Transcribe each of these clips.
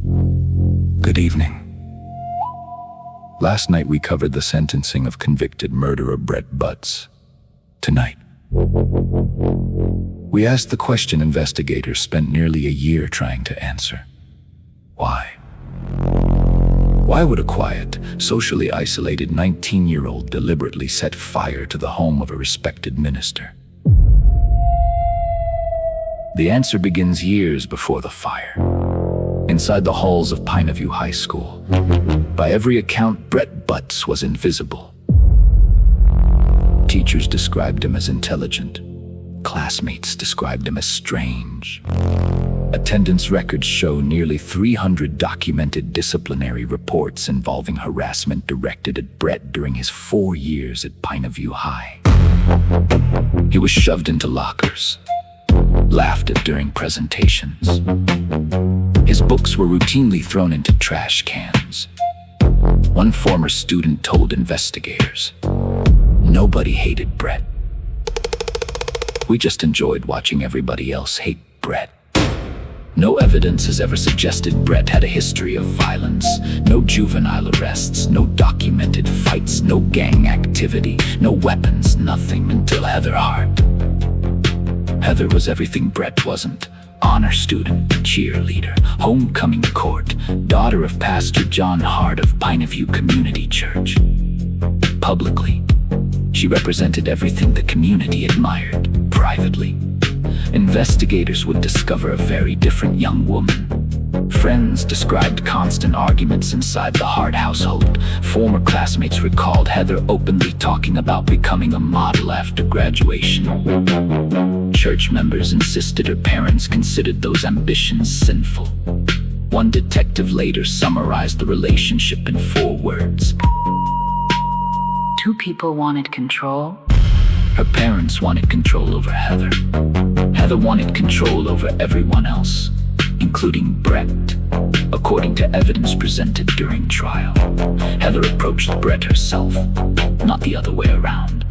Good evening. Last night we covered the sentencing of convicted murderer Brett Butts. Tonight, we asked the question investigators spent nearly a year trying to answer. Why? Why would a quiet, socially isolated 19-year-old deliberately set fire to the home of a respected minister? The answer begins years before the fire, inside the halls of Pineview High School. By every account, Brett Butts was invisible. Teachers described him as intelligent. Classmates described him as strange. Attendance records show nearly 300 documented disciplinary reports involving harassment directed at Brett during his 4 years at Pineview High. He was shoved into lockers, laughed at during presentations. His books were routinely thrown into trash cans. One former student told investigators, "Nobody hated Brett. We just enjoyed watching everybody else hate Brett." No evidence has ever suggested Brett had a history of violence. No juvenile arrests, no documented fights, no gang activity, no weapons, nothing until Heather Hart. Heather was everything Brett wasn't. Honor student, cheerleader, homecoming court, daughter of Pastor John Hart of Pineview Community Church. Publicly, she represented everything the community admired. Privately, investigators would discover a very different young woman. Friends described constant arguments inside the Hart household. Former classmates recalled Heather openly talking about becoming a model after graduation. Church members insisted her parents considered those ambitions sinful. One detective later summarized the relationship in 4 words. 2 people wanted control. Her parents wanted control over Heather. Heather wanted control over everyone else, including Brett. According to evidence presented during trial, Heather approached Brett herself, not the other way around.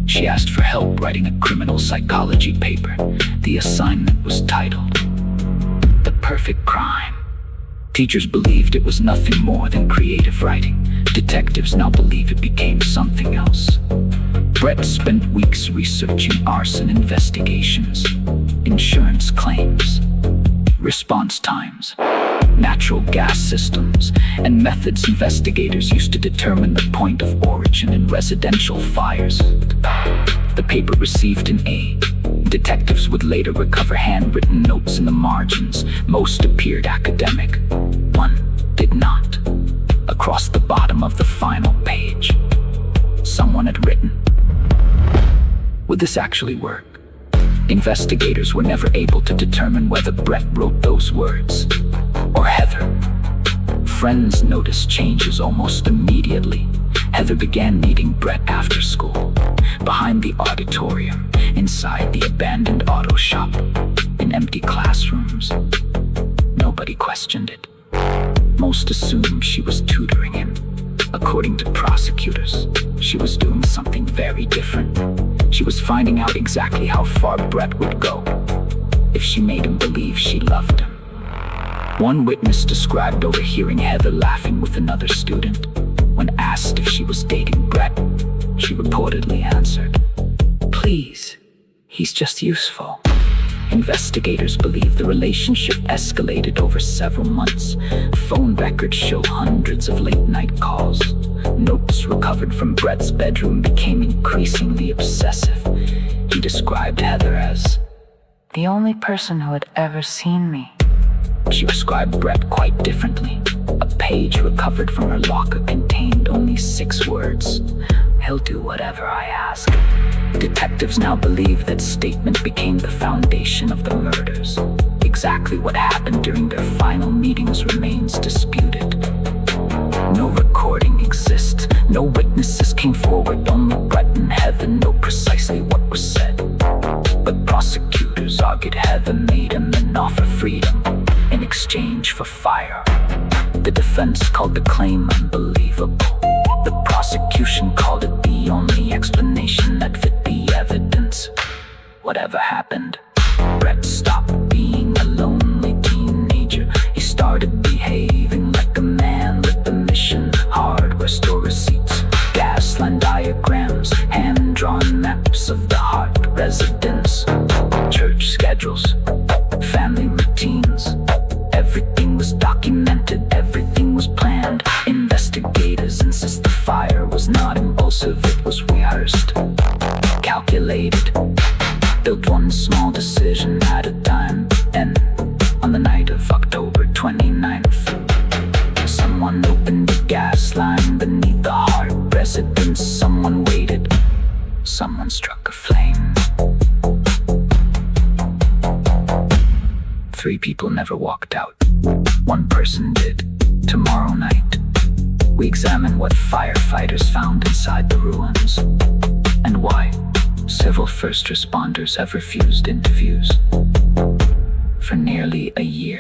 She asked for help writing a criminal psychology paper. The assignment was titled, "The Perfect Crime." Teachers believed it was nothing more than creative writing. Detectives now believe it became something else. Brett spent weeks researching arson investigations, insurance claims, response times, natural gas systems, and methods investigators used to determine the point of origin in residential fires. The paper received an A. Detectives would later recover handwritten notes in the margins. Most appeared academic. One did not. Across the bottom of the final page, someone had written, "Would this actually work?" Investigators were never able to determine whether Brett wrote those words or Heather. Friends noticed changes almost immediately. Heather began meeting Brett after school, behind the auditorium, inside the abandoned auto shop, in empty classrooms. Nobody questioned it. Most assumed she was tutoring him. According to prosecutors, she was doing something very different. She was finding out exactly how far Brett would go if she made him believe she loved him. One witness described overhearing Heather laughing with another student. When asked if she was dating Brett, she reportedly answered, "Please, he's just useful." Investigators believe the relationship escalated over several months. Phone records show hundreds of late-night calls. Notes recovered from Brett's bedroom became increasingly obsessive. He described Heather as The only person who had ever seen me. She described Brett quite differently. A page recovered from her locker contained only 6 words. "He'll do whatever I ask." Detectives now believe that statement became the foundation of the murders. Exactly what happened during their final meetings remains disputed. No recording exists. No witnesses came forward. Only Brett and Heather know precisely what was said. But prosecutors argued Heather made him an offer of freedom in exchange for fire. The defense called the claim unbelievable. The prosecution called it the only explanation that fit the evidence. Whatever happened, Brett stopped being a lonely teenager. He started behaving residence, church schedules, family routines. Everything was documented, everything was planned. Investigators insist the fire was not impulsive, it was rehearsed, calculated, built one small decision at a time. And on the night of October 29th, someone opened the gas line beneath the Hart residence. Someone waited, someone struck a flame. 3 people never walked out. 1 person did. Tomorrow night, we examine what firefighters found inside the ruins, and why several first responders have refused interviews for nearly a year.